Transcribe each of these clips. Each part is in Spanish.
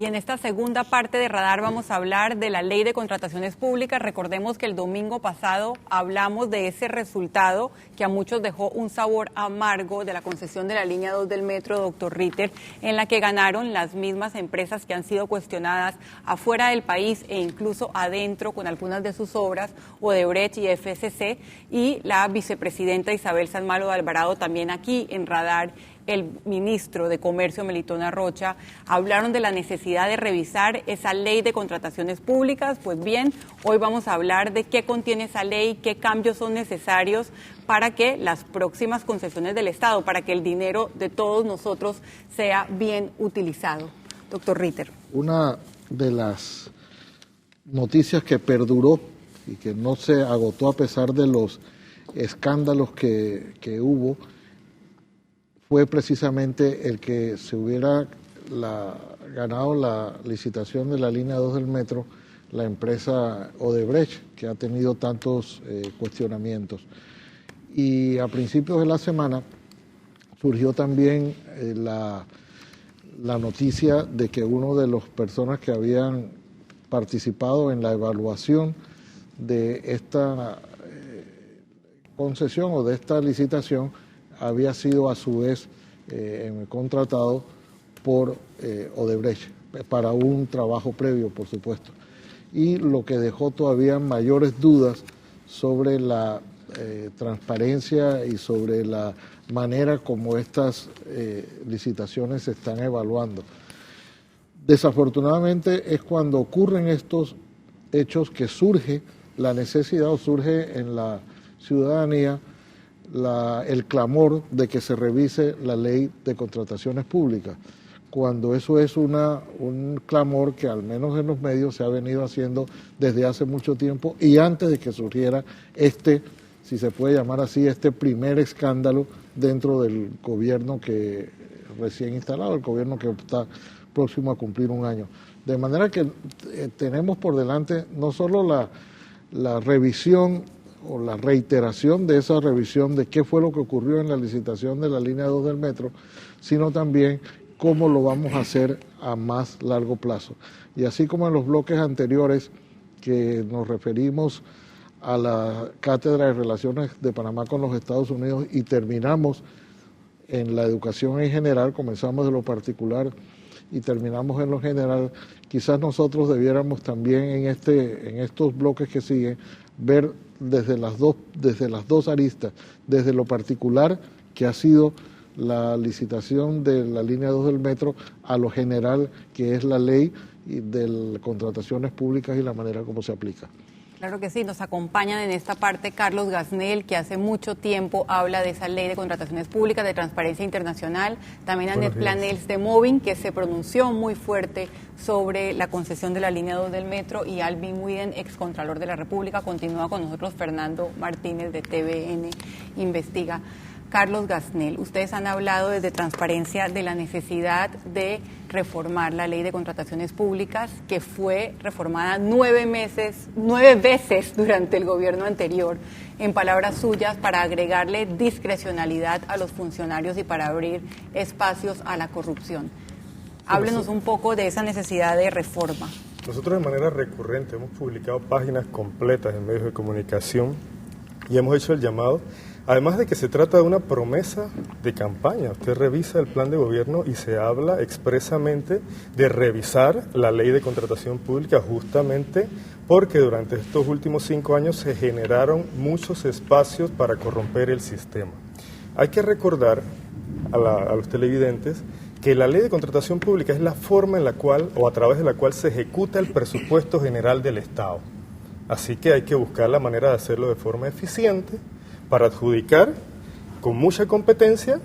Y en esta segunda parte de Radar vamos a hablar de la Ley de Contrataciones Públicas. Recordemos que el domingo pasado hablamos de ese resultado que a muchos dejó un sabor amargo de la concesión de la línea 2 del metro, doctor Ritter, en la que ganaron las mismas empresas que han sido cuestionadas afuera del país e incluso adentro con algunas de sus obras, Odebrecht y FCC, y la vicepresidenta Isabel San Malo de Alvarado también aquí en Radar. El ministro de Comercio, Melitón Arrocha, hablaron de la necesidad de revisar esa ley de contrataciones públicas. Pues bien, hoy vamos a hablar de qué contiene esa ley, qué cambios son necesarios para que las próximas concesiones del Estado, para que el dinero de todos nosotros sea bien utilizado. Doctor Ritter. Una de las noticias que perduró y que no se agotó a pesar de los escándalos que hubo, fue precisamente el que se hubiera ganado la licitación de la línea 2 del metro la empresa Odebrecht, que ha tenido tantos cuestionamientos. Y a principios de la semana surgió también la noticia de que uno de las personas que habían participado en la evaluación de esta concesión o de esta licitación había sido a su vez contratado por Odebrecht para un trabajo previo, por supuesto. Y lo que dejó todavía mayores dudas sobre la transparencia y sobre la manera como estas licitaciones se están evaluando. Desafortunadamente es cuando ocurren estos hechos que surge la necesidad o surge en la ciudadanía el clamor de que se revise la ley de contrataciones públicas, cuando eso es un clamor que al menos en los medios se ha venido haciendo desde hace mucho tiempo y antes de que surgiera si se puede llamar así, este primer escándalo dentro del gobierno que recién instalado, el gobierno que está próximo a cumplir un año. De manera que tenemos por delante no solo la revisión o la reiteración de esa revisión de qué fue lo que ocurrió en la licitación de la línea 2 del metro, sino también cómo lo vamos a hacer a más largo plazo. Y así como en los bloques anteriores que nos referimos a la Cátedra de Relaciones de Panamá con los Estados Unidos y terminamos en la educación en general, comenzamos de lo particular y terminamos en lo general, quizás nosotros debiéramos también en estos bloques que siguen ver desde las dos aristas, desde lo particular que ha sido la licitación de la línea 2 del metro a lo general que es la ley de contrataciones públicas y la manera como se aplica. Claro que sí, nos acompañan en esta parte Carlos Gasnell, que hace mucho tiempo habla de esa ley de contrataciones públicas, de transparencia internacional. También Anet Planels de Moving, que se pronunció muy fuerte sobre la concesión de la línea 2 del metro, y Alvin Widen, excontralor de la República. Continúa con nosotros Fernando Martínez de TVN Investiga. Carlos Gasnell, ustedes han hablado desde transparencia de la necesidad de reformar la ley de contrataciones públicas, que fue reformada 9 veces durante el gobierno anterior, en palabras suyas, para agregarle discrecionalidad a los funcionarios y para abrir espacios a la corrupción. Háblenos un poco de esa necesidad de reforma. Nosotros de manera recurrente hemos publicado páginas completas en medios de comunicación y hemos hecho el llamado. Además de que se trata de una promesa de campaña, usted revisa el plan de gobierno y se habla expresamente de revisar la ley de contratación pública justamente porque durante estos últimos 5 años se generaron muchos espacios para corromper el sistema. Hay que recordar a los televidentes que la ley de contratación pública es la forma en la cual o a través de la cual se ejecuta el presupuesto general del Estado. Así que hay que buscar la manera de hacerlo de forma eficiente para adjudicar con mucha competencia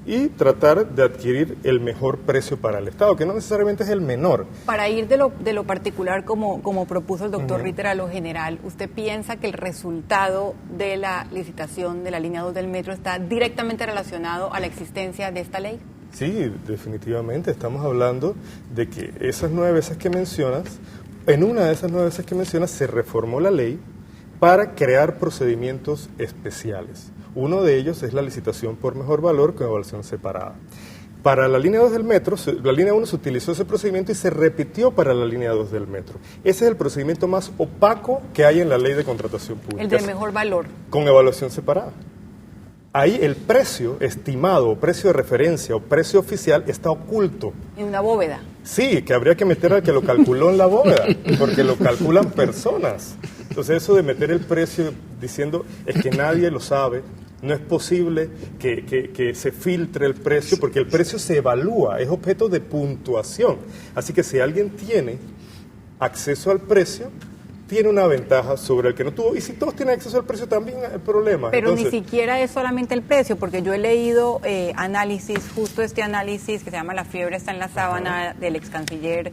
y tratar de adquirir el mejor precio para el Estado, que no necesariamente es el menor. Para ir de lo particular, como propuso el doctor Ritter, a lo general, ¿usted piensa que el resultado de la licitación de la línea 2 del metro está directamente relacionado a la existencia de esta ley? Sí, definitivamente. Estamos hablando de que esas 9 veces que mencionas, en una de esas 9 veces que mencionas se reformó la ley para crear procedimientos especiales. Uno de ellos es la licitación por mejor valor con evaluación separada. Para la línea 2 del metro, la línea 1 se utilizó ese procedimiento y se repitió para la línea 2 del metro. Ese es el procedimiento más opaco que hay en la ley de contratación pública. El de mejor valor. Con evaluación separada. Ahí el precio estimado, precio de referencia o precio oficial está oculto. En una bóveda. Sí, que habría que meter al que lo calculó en la bóveda, porque lo calculan personas. Entonces eso de meter el precio diciendo es que nadie lo sabe, no es posible que se filtre el precio, porque el precio se evalúa, es objeto de puntuación. Así que si alguien tiene acceso al precio, tiene una ventaja sobre el que no tuvo. Y si todos tienen acceso al precio, también hay problemas. Pero entonces, ni siquiera es solamente el precio, porque yo he leído análisis, justo este análisis que se llama La fiebre está en la sábana, del ex canciller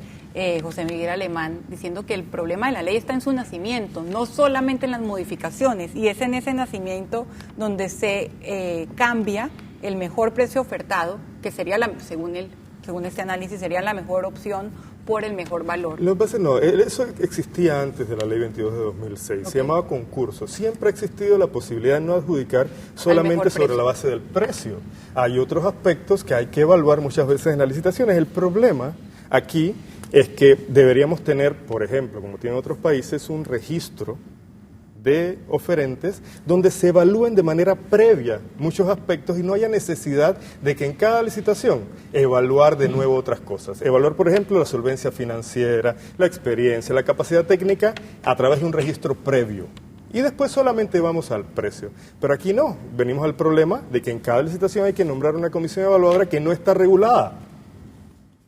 José Miguel Alemán, diciendo que el problema de la ley está en su nacimiento, no solamente en las modificaciones, y es en ese nacimiento donde se cambia el mejor precio ofertado, que sería, según este análisis, sería la mejor opción por el mejor valor. Lo que pasa no, eso existía antes de la ley 22 de 2006, okay. Se llamaba concurso. Siempre ha existido la posibilidad de no adjudicar solamente sobre la base del precio. Hay otros aspectos que hay que evaluar muchas veces en las licitaciones. El problema aquí es que deberíamos tener, por ejemplo, como tienen otros países, un registro de oferentes donde se evalúen de manera previa muchos aspectos y no haya necesidad de que en cada licitación evaluar de nuevo otras cosas. Evaluar, por ejemplo, la solvencia financiera, la experiencia, la capacidad técnica a través de un registro previo. Y después solamente vamos al precio. Pero aquí no, venimos al problema de que en cada licitación hay que nombrar una comisión evaluadora que no está regulada.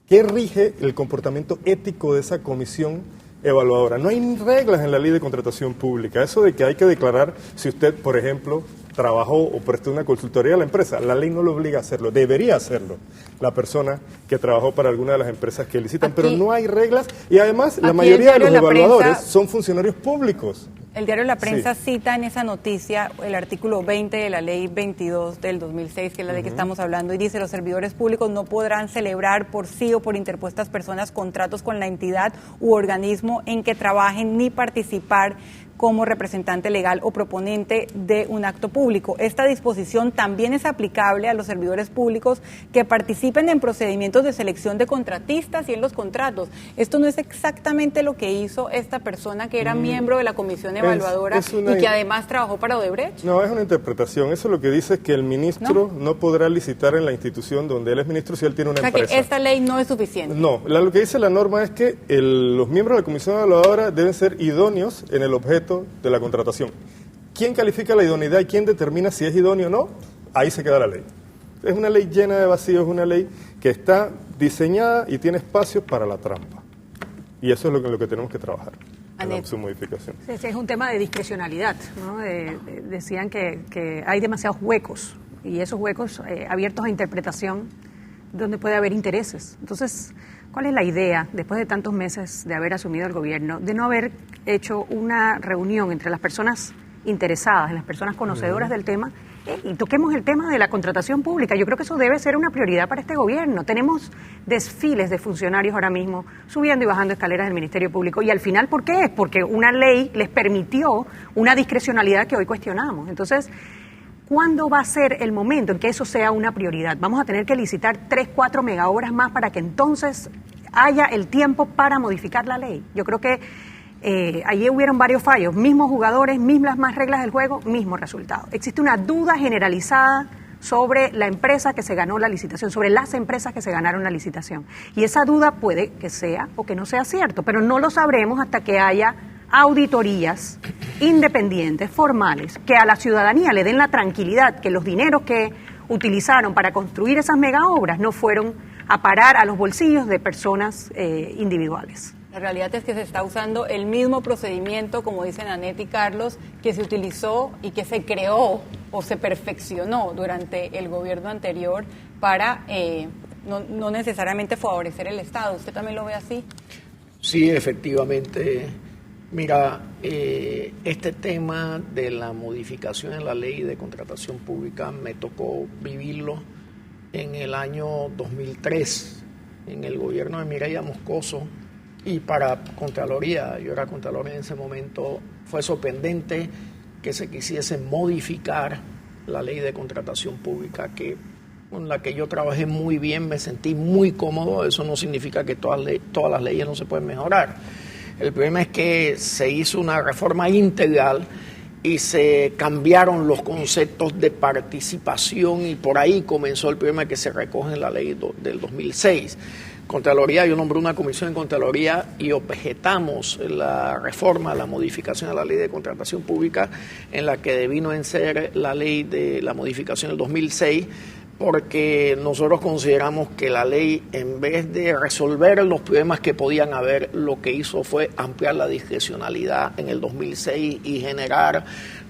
¿Qué rige el comportamiento ético de esa comisión evaluadora? No hay reglas en la ley de contratación pública. Eso de que hay que declarar si usted, por ejemplo, trabajó o prestó una consultoría a la empresa, la ley no lo obliga a hacerlo, debería hacerlo la persona que trabajó para alguna de las empresas que licitan, pero no hay reglas y además la mayoría de los evaluadores son funcionarios públicos. El diario La Prensa cita en esa noticia el artículo 20 de la ley 22 del 2006, que es la ley que estamos hablando, y dice: los servidores públicos no podrán celebrar por sí o por interpuestas personas contratos con la entidad u organismo en que trabajen ni participar como representante legal o proponente de un acto público. Esta disposición también es aplicable a los servidores públicos que participen en procedimientos de selección de contratistas y en los contratos. Esto no es exactamente lo que hizo esta persona que era miembro de la comisión evaluadora y que además trabajó para Odebrecht. No, es una interpretación. Eso lo que dice es que el ministro no podrá licitar en la institución donde él es ministro si él tiene una empresa. Que esta ley no es suficiente. No, lo que dice la norma es que los miembros de la comisión evaluadora deben ser idóneos en el objeto de la contratación. ¿Quién califica la idoneidad y quién determina si es idóneo o no? Ahí se queda la ley. Es una ley llena de vacíos, es una ley que está diseñada y tiene espacio para la trampa. Y eso es lo que tenemos que trabajar en su modificación. Sí, es un tema de discrecionalidad, ¿no? Decían que hay demasiados huecos y esos huecos abiertos a interpretación donde puede haber intereses. Entonces, ¿cuál es la idea, después de tantos meses de haber asumido el gobierno, de no haber hecho una reunión entre las personas interesadas, las personas conocedoras del tema, y toquemos el tema de la contratación pública? Yo creo que eso debe ser una prioridad para este gobierno. Tenemos desfiles de funcionarios ahora mismo subiendo y bajando escaleras del Ministerio Público, y al final, ¿por qué es? Porque una ley les permitió una discrecionalidad que hoy cuestionamos. Entonces, ¿cuándo va a ser el momento en que eso sea una prioridad? Vamos a tener que licitar 3-4 megaobras más para que entonces haya el tiempo para modificar la ley. Yo creo que allí hubieron varios fallos, mismos jugadores, mismas más reglas del juego, mismo resultado. Existe una duda generalizada sobre la empresa que se ganó la licitación, sobre las empresas que se ganaron la licitación. Y esa duda puede que sea o que no sea cierto, pero no lo sabremos hasta que haya auditorías independientes, formales, que a la ciudadanía le den la tranquilidad que los dineros que utilizaron para construir esas megaobras no fueron a parar a los bolsillos de personas individuales. La realidad es que se está usando el mismo procedimiento, como dicen Anet y Carlos, que se utilizó y que se creó o se perfeccionó durante el gobierno anterior para no necesariamente favorecer el Estado. ¿Usted también lo ve así? Sí, efectivamente. Mira, este tema de la modificación en la ley de contratación pública me tocó vivirlo en el año 2003, en el gobierno de Mireya Moscoso, y para Contraloría, yo era Contralor en ese momento, fue sorprendente que se quisiese modificar la ley de contratación pública, que con la que yo trabajé muy bien, me sentí muy cómodo. Eso no significa que todas las leyes no se pueden mejorar. El problema es que se hizo una reforma integral y se cambiaron los conceptos de participación, y por ahí comenzó el problema que se recoge en la ley del 2006. Contraloría, yo nombré una comisión en Contraloría y objetamos la reforma, la modificación de la ley de contratación pública, en la que devino en ser la ley de la modificación del 2006, porque nosotros consideramos que la ley, en vez de resolver los problemas que podían haber, lo que hizo fue ampliar la discrecionalidad en el 2006 y generar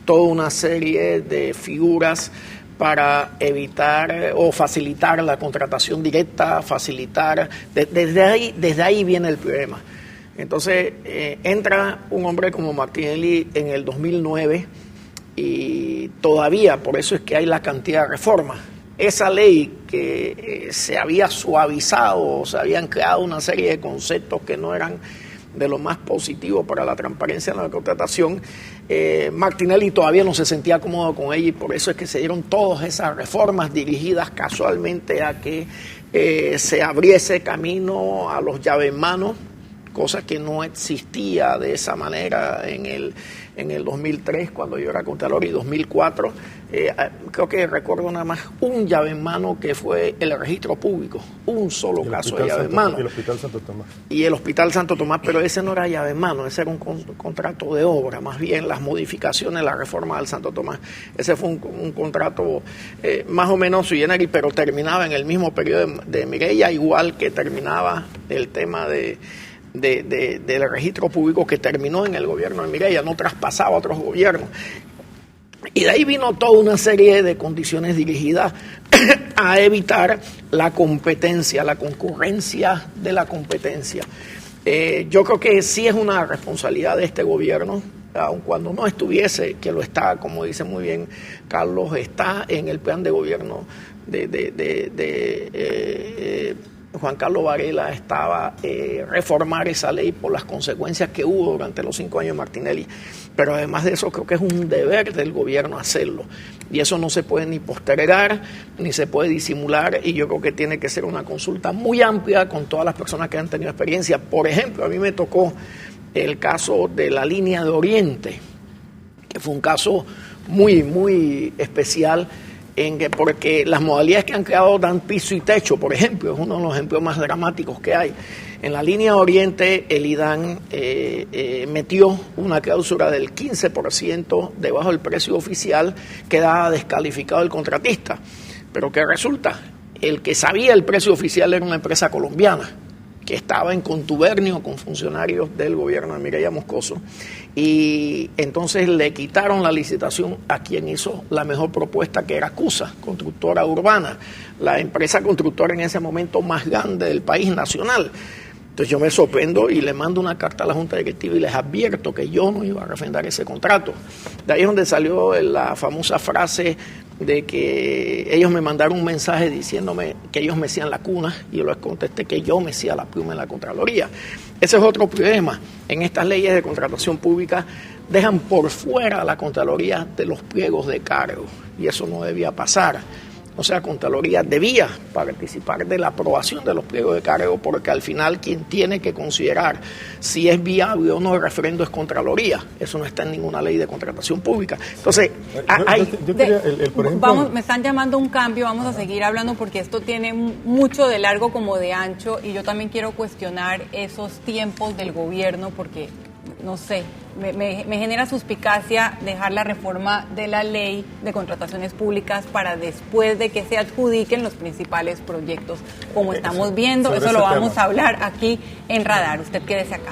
toda una serie de figuras para evitar o facilitar la contratación directa, desde ahí viene el problema. Entonces entra un hombre como Martinelli en el 2009 y todavía, por eso es que hay la cantidad de reformas. Esa ley que se había suavizado, se habían creado una serie de conceptos que no eran de lo más positivo para la transparencia en la contratación, Martinelli todavía no se sentía cómodo con ella, y por eso es que se dieron todas esas reformas dirigidas casualmente a que se abriese camino a los llave en mano, cosa que no existía de esa manera en el 2003, cuando yo era contralor, y 2004. Creo que recuerdo nada más un llave en mano, que fue el registro público, un solo caso de llave en mano. Y el Hospital Santo Tomás. Y el Hospital Santo Tomás, pero ese no era llave en mano, ese era un contrato de obra, más bien las modificaciones, la reforma del Santo Tomás. Ese fue un contrato más o menos sui generis, pero terminaba en el mismo periodo de Mireya, igual que terminaba el tema del registro público, que terminó en el gobierno de Mireya, no traspasaba a otros gobiernos. Y de ahí vino toda una serie de condiciones dirigidas a evitar la competencia, la concurrencia de la competencia. Yo creo que sí es una responsabilidad de este gobierno, aun cuando no estuviese, que lo está, como dice muy bien Carlos, está en el plan de gobierno de Juan Carlos Varela, estaba reformar esa ley por las consecuencias que hubo durante los 5 años de Martinelli. Pero además de eso, creo que es un deber del gobierno hacerlo. Y eso no se puede ni postergar, ni se puede disimular, y yo creo que tiene que ser una consulta muy amplia con todas las personas que han tenido experiencia. Por ejemplo, a mí me tocó el caso de la línea de Oriente, que fue un caso muy, muy especial, porque las modalidades que han creado dan piso y techo, por ejemplo, es uno de los ejemplos más dramáticos que hay. En la línea Oriente, el IDAN metió una cláusula del 15% debajo del precio oficial, que daba descalificado el contratista. Pero ¿qué resulta? El que sabía el precio oficial era una empresa colombiana, que estaba en contubernio con funcionarios del gobierno de Mireya Moscoso, y entonces le quitaron la licitación a quien hizo la mejor propuesta, que era CUSA, Constructora Urbana, la empresa constructora en ese momento más grande del país nacional. Entonces yo me sorprendo y le mando una carta a la Junta Directiva y les advierto que yo no iba a refrendar ese contrato. De ahí es donde salió la famosa frase de que ellos me mandaron un mensaje diciéndome que ellos mecían la cuna, y yo les contesté que yo mecía la pluma en la Contraloría. Ese es otro problema. En estas leyes de contratación pública dejan por fuera a la Contraloría de los pliegos de cargo, y eso no debía pasar. O sea, Contraloría debía participar de la aprobación de los pliegos de cargo, porque al final quien tiene que considerar si es viable o no el referendo es Contraloría. Eso no está en ninguna ley de contratación pública. Entonces, por ejemplo, me están llamando a un cambio, vamos a seguir hablando porque esto tiene mucho de largo como de ancho, y yo también quiero cuestionar esos tiempos del gobierno, porque no sé, me genera suspicacia dejar la reforma de la ley de contrataciones públicas para después de que se adjudiquen los principales proyectos, como estamos viendo. Eso lo vamos a hablar aquí en Radar. Usted quédese acá.